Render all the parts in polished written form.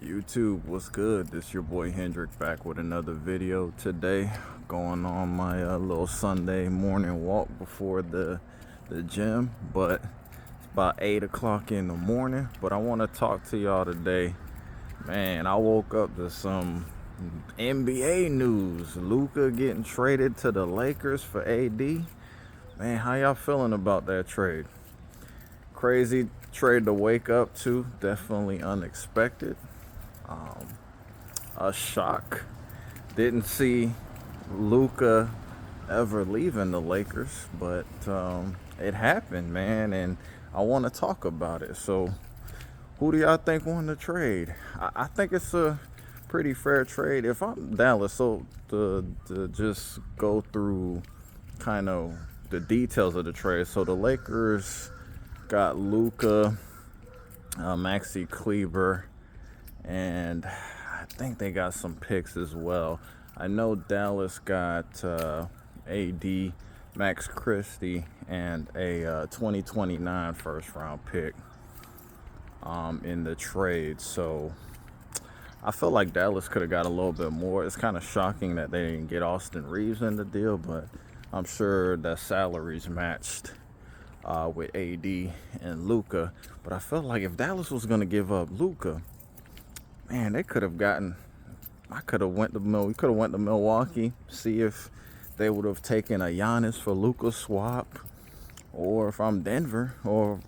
YouTube, what's good? This your boy Hendrick back with another video today. Going on my little Sunday morning walk before the gym, but it's about 8 o'clock in the morning. But I want to talk to y'all today. Man, I woke up to some NBA news. Luka getting traded to the Lakers for AD. Man, how y'all feeling about that trade? Crazy trade to wake up to. Definitely unexpected. A shock. Didn't see Luka ever leaving the Lakers, but it happened, man, and I want to talk about it. So, who do y'all think won the trade? I think it's a pretty fair trade. If I'm Dallas, so to just go through kind of the details of the trade. So the Lakers got Luka, Maxi Kleber, and I think they got some picks as well. I know Dallas got AD, Max Christie, and a 2029 first round pick in the trade. So I feel like Dallas could have got a little bit more. It's kind of shocking that they didn't get Austin Reeves in the deal, but I'm sure the salaries matched with AD and Luka. But I felt like if Dallas was going to give up Luka, man, they could have gotten. We could have went to Milwaukee, see if they would have taken a Giannis for Luka swap, or if I'm Denver, or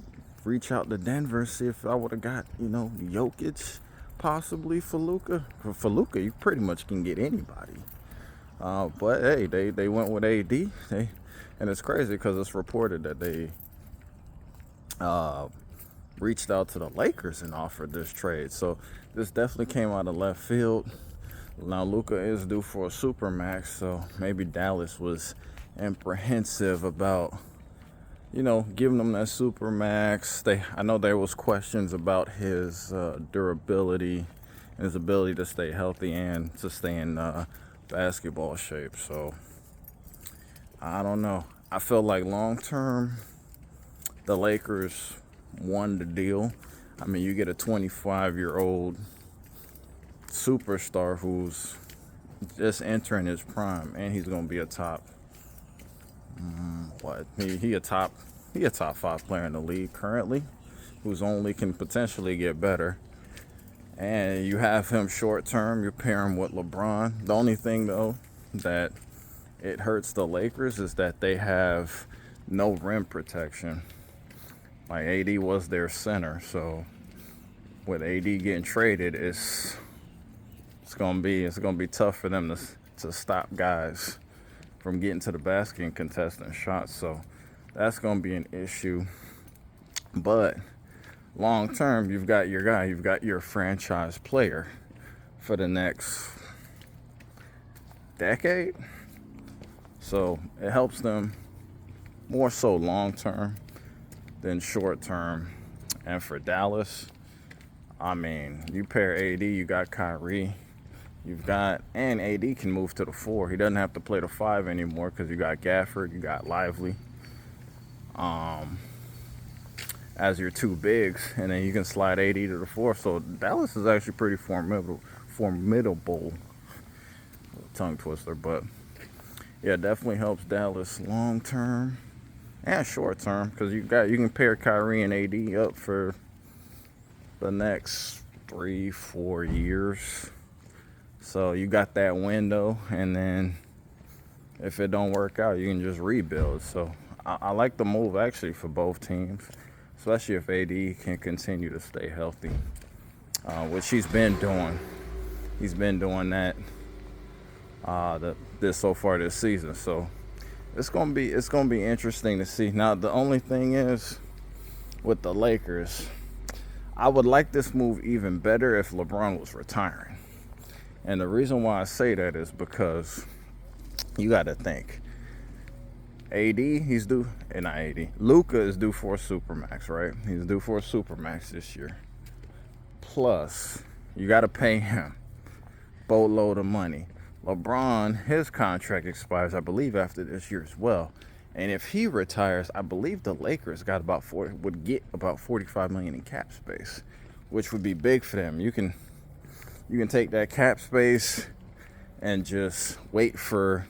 reach out to Denver, see if I would have got Jokic possibly for Luka. For Luka, you pretty much can get anybody. But hey, they went with AD. And it's crazy because it's reported that they reached out to the Lakers and offered this trade. So this definitely came out of left field. Now Luka is due for a supermax, so maybe Dallas was apprehensive about, giving them that supermax. I know there was questions about his durability and his ability to stay healthy and to stay in basketball shape. So I don't know. I feel like long term, the Lakers won the deal. I mean, you get a 25-year-old superstar who's just entering his prime, and he's gonna be a top. He a top 5 player in the league currently, who's only can potentially get better. And you have him short term. You pair him with LeBron. The only thing though that it hurts the Lakers is that they have no rim protection. Like AD was their center, so with AD getting traded, it's gonna be tough for them to stop guys from getting to the basket and contesting shots. So that's gonna be an issue. But long term, you've got your guy, you've got your franchise player for the next decade. So it helps them more so long term than short term. And for Dallas, I mean, you pair AD, you got Kyrie, and AD can move to the 4. He doesn't have to play the 5 anymore because you got Gafford, you got Lively as your 2 bigs, and then you can slide AD to the 4. So Dallas is actually pretty formidable. Tongue twister, but yeah, definitely helps Dallas long term and short term because you can pair Kyrie and AD up for the next 3-4 years. So you got that window, and then if it don't work out, you can just rebuild. So I like the move actually for both teams, especially if AD can continue to stay healthy, which he's been doing. He's been doing that this so far this season. So it's gonna be interesting to see. Now the only thing is with the Lakers, I would like this move even better if LeBron was retiring. And the reason why I say that is because you got to think. Luka is due for a supermax, right? He's due for a supermax this year. Plus, you got to pay him boatload of money. LeBron, his contract expires, I believe, after this year as well. And if he retires, I believe the Lakers would get about $45 million in cap space, which would be big for them. You can You can take that cap space and just wait for,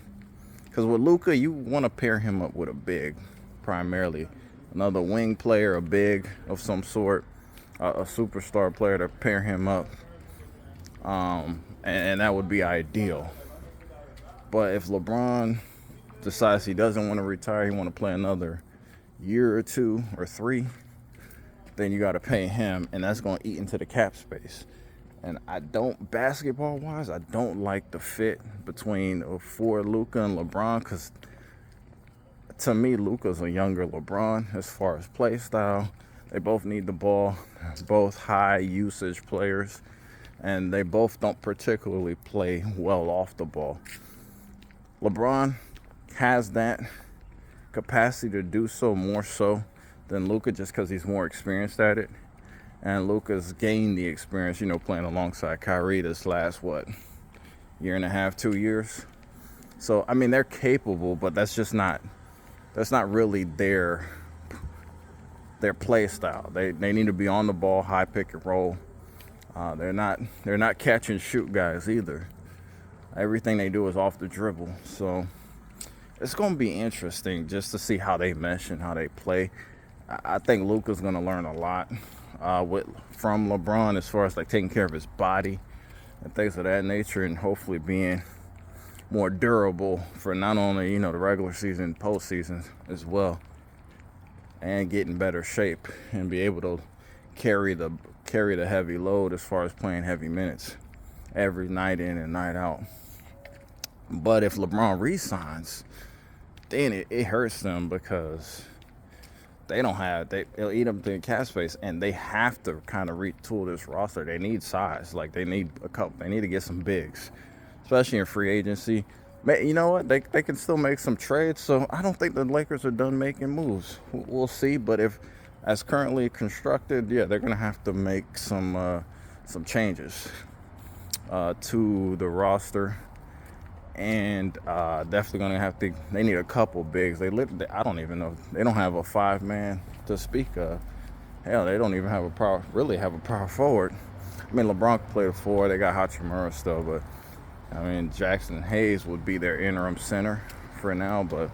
because with Luka, you want to pair him up with a big, primarily another wing player, a big of some sort, a superstar player to pair him up, and that would be ideal. But if LeBron decides he doesn't want to retire, he want to play another year or 2 or 3, then you got to pay him, and that's going to eat into the cap space. And basketball-wise, I don't like the fit between for Luka and LeBron, because to me, Luka's a younger LeBron as far as play style. They both need the ball, both high usage players, and they both don't particularly play well off the ball. LeBron has that capacity to do so more so than Luka, just because he's more experienced at it. And Luka's gained the experience, playing alongside Kyrie this last, year and a half, 2 years. So, I mean, they're capable, but that's not really their play style. They need to be on the ball, high pick and roll. They're not catch and shoot guys either. Everything they do is off the dribble. So it's going to be interesting just to see how they mesh and how they play. I think Luka's going to learn a lot from LeBron as far as taking care of his body and things of that nature, and hopefully being more durable for not only the regular season, postseason as well, and get in better shape and be able to carry the heavy load as far as playing heavy minutes every night in and night out. But if LeBron resigns, then it hurts them, because they'll eat up the cap space, and they have to kind of retool this roster. They need size. They need to get some bigs, especially in free agency. You know what? They can still make some trades. So I don't think the Lakers are done making moves. We'll see. But if, as currently constructed, yeah, they're gonna have to make some changes to the roster. And definitely gonna have to. They need a couple bigs. I don't even know. They don't have a 5-man to speak of. Hell, they don't even have a power forward. I mean, LeBron can play the 4. They got Hachimura still, but I mean, Jackson Hayes would be their interim center for now. But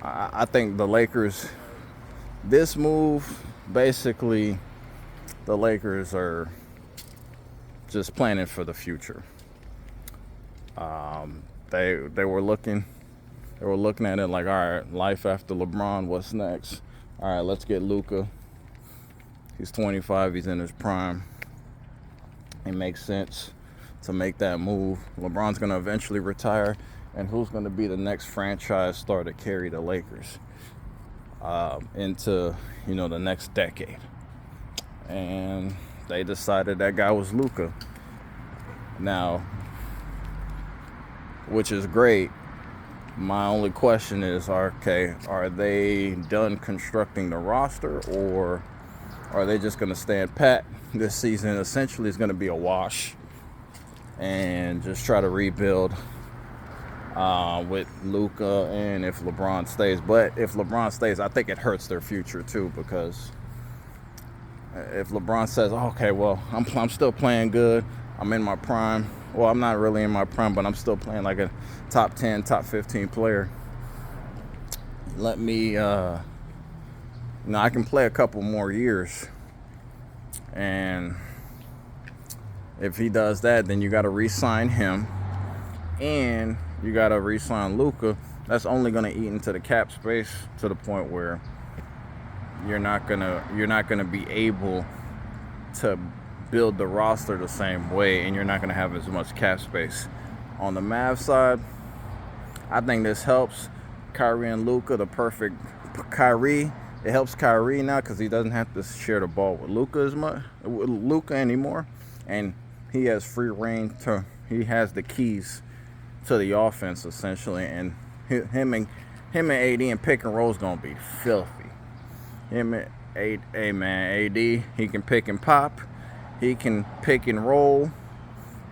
I think the Lakers, this move, basically, the Lakers are just planning for the future. They were looking at it like, all right, life after LeBron, what's next? All right, let's get Luka. He's 25, he's in his prime. It makes sense to make that move. LeBron's going to eventually retire, and who's going to be the next franchise star to carry the Lakers into the next decade? And they decided that guy was Luka. Now, which is great. My only question is, okay, are they done constructing the roster, or are they just going to stand pat? This season essentially is going to be a wash and just try to rebuild with Luka, and if LeBron stays. But if LeBron stays, I think it hurts their future too, because if LeBron says, okay, well, I'm still playing good, I'm in my prime. Well, I'm not really in my prime, but I'm still playing like a top 10, top 15 player. Let me, I can play a couple more years. And if he does that, then you got to re-sign him, and you got to re-sign Luka. That's only going to eat into the cap space to the point where you're not gonna be able to build the roster the same way, and you're not going to have as much cap space. On the Mavs side, I think this helps Kyrie and Luka, the perfect Kyrie. It helps Kyrie now because he doesn't have to share the ball with Luka anymore, and he has free reign he has the keys to the offense essentially, and him and AD and pick and roll is gonna be filthy. AD, he can pick and pop. He can pick and roll.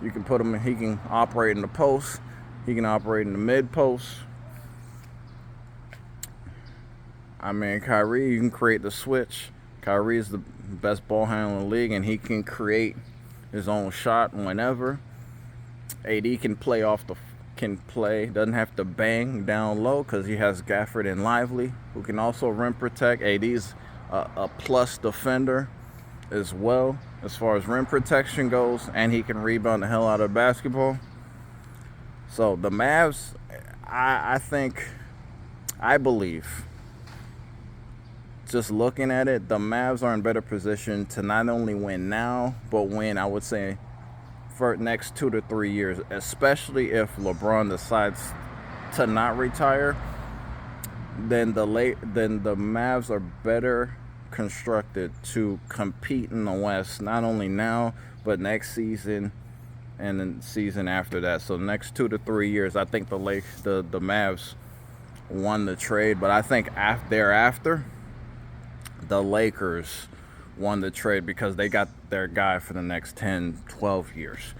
You can put him. He can operate in the post. He can operate in the mid post. I mean, Kyrie, you can create the switch. Kyrie is the best ball handler in the league, and he can create his own shot whenever. AD can play doesn't have to bang down low because he has Gafford and Lively, who can also rim protect. AD's a plus defender as well as far as rim protection goes, and he can rebound the hell out of basketball. So the Mavs, I believe, just looking at it, the Mavs are in better position to not only win now, but win, I would say, for the next 2 to 3 years, especially if LeBron decides to not retire. Then the Mavs are better constructed to compete in the West, not only now but next season and the season after that. So the next 2 to 3 years, I think the Mavs won the trade, but I think thereafter the Lakers won the trade because they got their guy for the next 10, 12 years.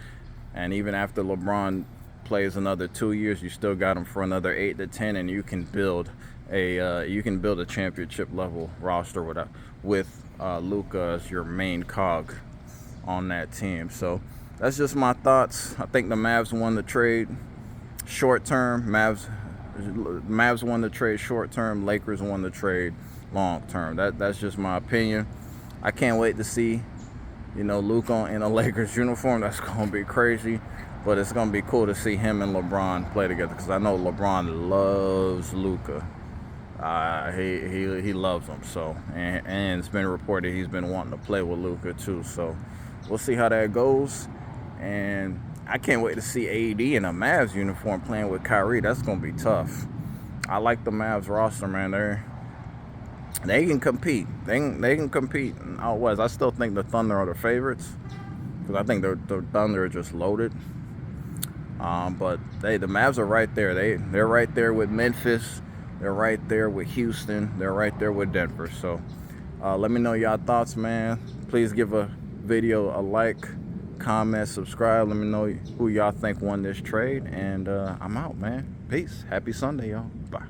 And even after LeBron plays another 2 years, you still got him for another 8 to 10, and you can build a championship level roster with Luka as your main cog on that team. So that's just my thoughts. I think the Mavs won the trade short term. Mavs won the trade short term. Lakers won the trade long term. That's just my opinion. I can't wait to see, Luka in a Lakers uniform. That's gonna be crazy, but it's gonna be cool to see him and LeBron play together because I know LeBron loves Luka. He loves him. So and it's been reported he's been wanting to play with Luka too. So we'll see how that goes. And I can't wait to see AD in a Mavs uniform playing with Kyrie. That's gonna be tough. I like the Mavs roster, man. They can compete. They can compete out west. I still think the Thunder are the favorites because I think the Thunder are just loaded. But the Mavs are right there. They're right there with Memphis. They're right there with Houston. They're right there with Denver. So let me know y'all thoughts, man. Please give a video a like, comment, subscribe. Let me know who y'all think won this trade. And I'm out, man. Peace. Happy Sunday, y'all. Bye.